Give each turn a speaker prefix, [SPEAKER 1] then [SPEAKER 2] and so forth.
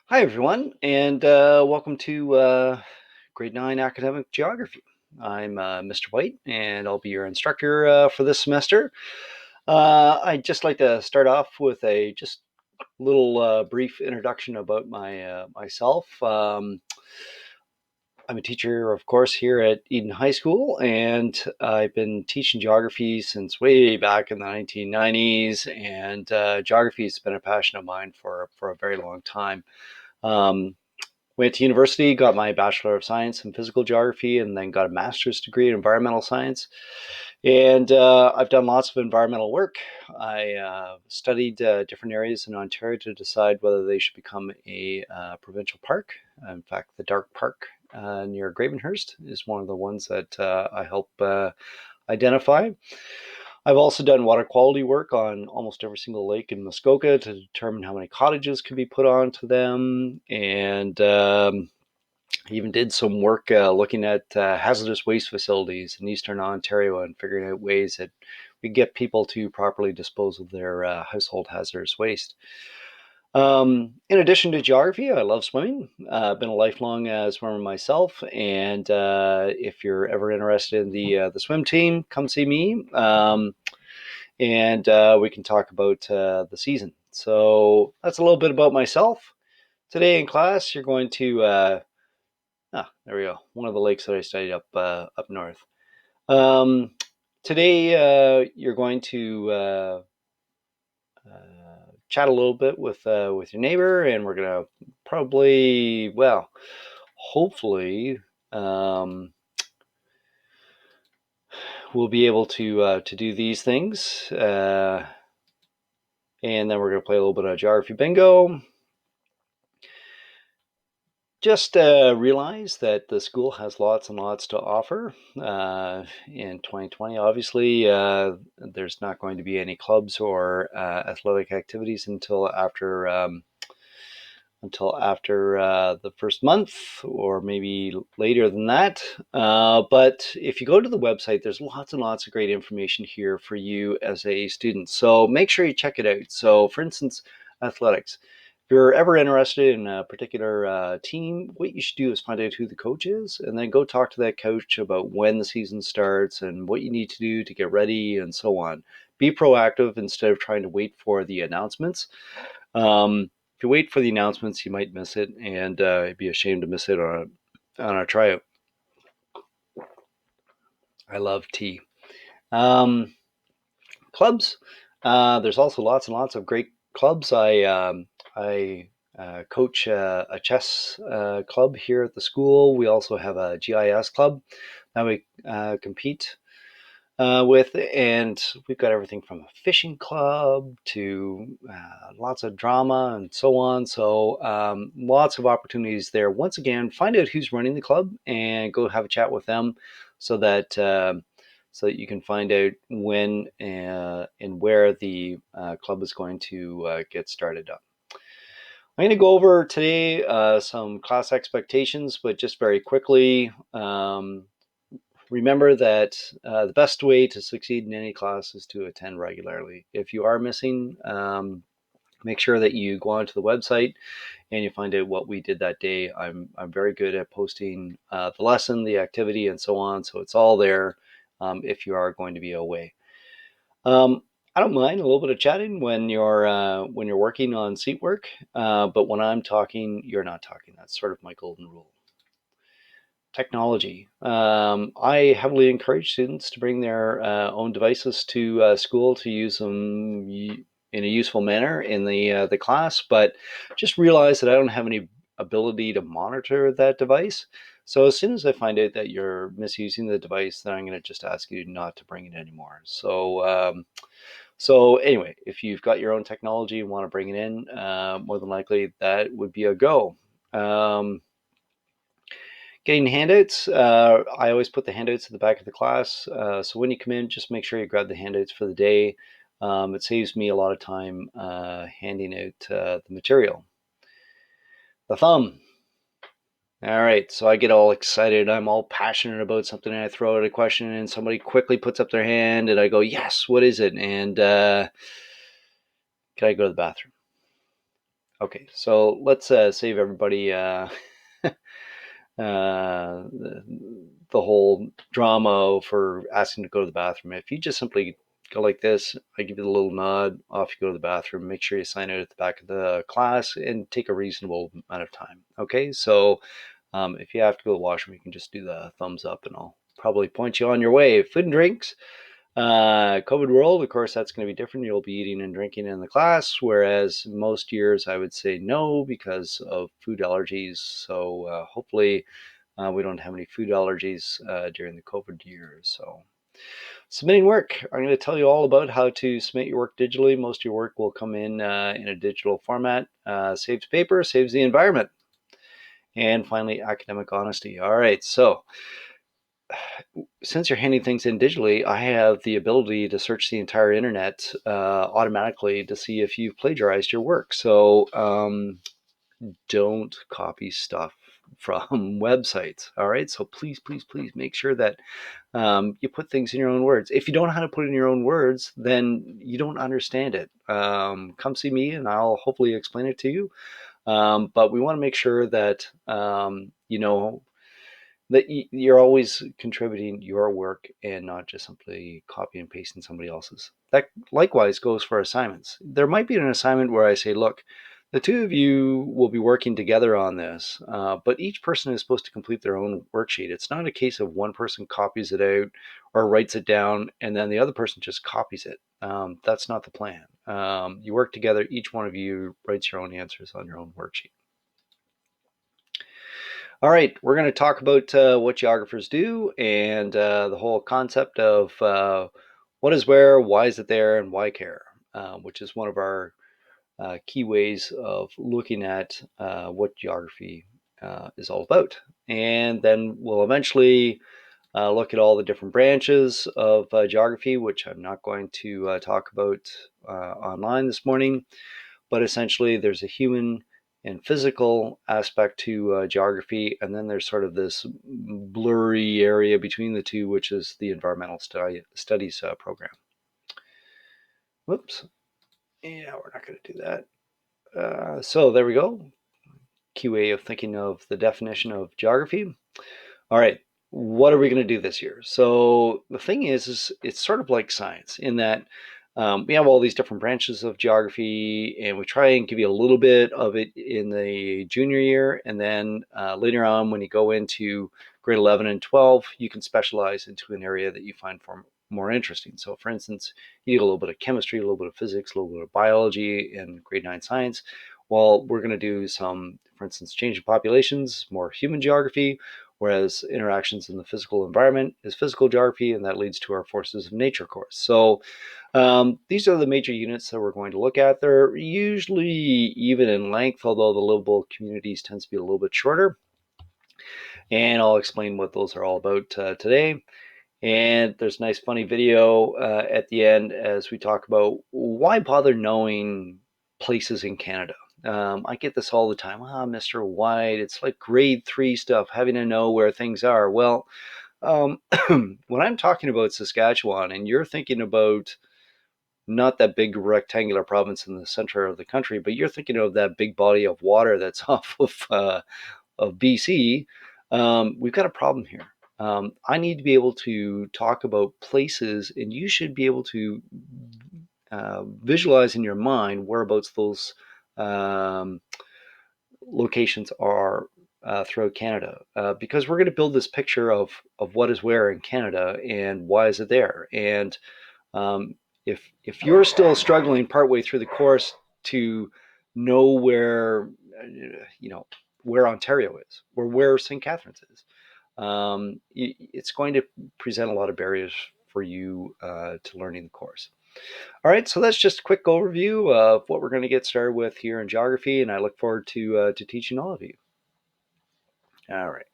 [SPEAKER 1] Hi, everyone, and welcome to Grade 9 Academic Geography. I'm Mr. White, and I'll be your instructor for this semester. I'd just like to start off with a just little brief introduction about myself. I'm a teacher, of course, here at Eden High School, and I've been teaching geography since way back in the 1990s, and geography has been a passion of mine for a very long time. Um, Went to university, got my Bachelor of Science in Physical Geography, and then got a master's degree in Environmental Science. And I've done lots of environmental work. I studied different areas in Ontario to decide whether they should become a provincial park. In fact, the Dark Park near Gravenhurst is one of the ones that I help identify. I've also done water quality work on almost every single lake in Muskoka to determine how many cottages could be put onto them, and even did some work looking at hazardous waste facilities in Eastern Ontario and figuring out ways that we get people to properly dispose of their household hazardous waste. In addition to geography, I love swimming. I've been a lifelong swimmer myself, and if you're ever interested in the swim team, come see me, and we can talk about the season. So that's a little bit about myself. Today in class, you're going to there we go. One of the lakes that I studied up north. Um, Today, you're going to chat a little bit with your neighbor, and we're gonna probably, well, hopefully, um, we'll be able to do these things, and then we're gonna play a little bit of geography bingo. Just realize that the school has lots and lots to offer in 2020. Obviously, there's not going to be any clubs or athletic activities until after the first month, or maybe later than that. But if you go to the website, there's lots and lots of great information here for you as a student. So make sure you check it out. So, for instance, athletics. If you're ever interested in a particular team, what you should do is find out who the coach is and then go talk to that coach about when the season starts and what you need to do to get ready and so on. Be proactive instead of trying to wait for the announcements. If you wait for the announcements, you might miss it, and you'd be ashamed to miss it on a tryout. I love tea. Um, Clubs. There's also lots and lots of great clubs. I coach a chess club here at the school. We also have a GIS club that we compete with, and we've got everything from a fishing club to lots of drama and so on. So lots of opportunities there. Once again, find out who's running the club and go have a chat with them, so that you can find out when and where the club is going to get started up. I'm going to go over today some class expectations, but just very quickly. Remember that the best way to succeed in any class is to attend regularly. If you are missing, make sure that you go onto the website and you find out what we did that day. I'm very good at posting the lesson, the activity, and so on. So it's all there if you are going to be away. I don't mind a little bit of chatting when you're working on seat work, but when I'm talking, you're not talking. That's sort of my golden rule. Technology. I heavily encourage students to bring their own devices to school to use them in a useful manner in the class, but just realize that I don't have any ability to monitor that device. So as soon as I find out that you're misusing the device, then I'm going to just ask you not to bring it anymore. So anyway, if you've got your own technology and want to bring it in, more than likely that would be a go. Um, Getting handouts, I always put the handouts at the back of the class. So when you come in, just make sure you grab the handouts for the day. It saves me a lot of time handing out the material. The thumb. All right, so I get all excited. I'm all passionate about something, and I throw out a question, and somebody quickly puts up their hand, and I go, "Yes, what is it?" And can I go to the bathroom? Okay, so let's save everybody the whole drama for asking to go to the bathroom. If you just simply go like this, I give you the little nod, off you go to the bathroom. Make sure you sign out at the back of the class and take a reasonable amount of time. Okay, so if you have to go to the washroom, you can just do the thumbs up and I'll probably point you on your way. Food and drinks. COVID world, of course, that's going to be different. You'll be eating and drinking in the class, whereas most years I would say no because of food allergies. So hopefully we don't have any food allergies during the COVID years. So submitting work, I'm going to tell you all about how to submit your work digitally. Most of your work will come in a digital format. Saves paper, saves the environment. And finally, academic honesty. All right, so since you're handing things in digitally, I have the ability to search the entire internet automatically to see if you've plagiarized your work. So don't copy stuff from websites. All right. So please, please, please make sure that you put things in your own words. If you don't know how to put it in your own words, then you don't understand it. Come see me and I'll hopefully explain it to you. But we want to make sure that you know that you're always contributing your work and not just simply copy and pasting somebody else's. That likewise goes for assignments. There might be an assignment where I say, look, the two of you will be working together on this, but each person is supposed to complete their own worksheet. It's not a case of one person copies it out or writes it down and then the other person just copies it. That's not the plan. You work together, each one of you writes your own answers on your own worksheet. All right, we're going to talk about what geographers do and the whole concept of what is where, why is it there, and why care, which is one of our key ways of looking at what geography is all about. And then we'll eventually look at all the different branches of geography, which I'm not going to talk about online this morning. But essentially, there's a human and physical aspect to geography, and then there's sort of this blurry area between the two, which is the environmental studies program. Whoops. Yeah, we're not going to do that. So there we go. Key way of thinking of the definition of geography. All right, what are we going to do this year? So the thing is it's sort of like science in that we have all these different branches of geography, and we try and give you a little bit of it in the junior year, and then later on, when you go into grade 11 and 12, you can specialize into an area that you find more interesting. So, for instance, you do a little bit of chemistry, a little bit of physics, a little bit of biology in grade 9 science. Well, we're going to do some, for instance, change in populations, more human geography, whereas interactions in the physical environment is physical geography, and that leads to our forces of nature course. So these are the major units that we're going to look at. They're usually even in length, although the livable communities tends to be a little bit shorter. And I'll explain what those are all about today. And there's a nice funny video at the end as we talk about why bother knowing places in Canada. I get this all the time. Mr. White, it's like grade 3 stuff, having to know where things are. Well, when I'm talking about Saskatchewan and you're thinking about not that big rectangular province in the center of the country, but you're thinking of that big body of water that's off of BC, we've got a problem here. I need to be able to talk about places, and you should be able to visualize in your mind whereabouts those locations are throughout Canada, because we're going to build this picture of what is where in Canada and why is it there. And um, if you're still struggling partway through the course to know where where Ontario is or where St. Catharines is, it's going to present a lot of barriers for you to learning the course. All right, so that's just a quick overview of what we're going to get started with here in geography, and I look forward to teaching all of you. All right.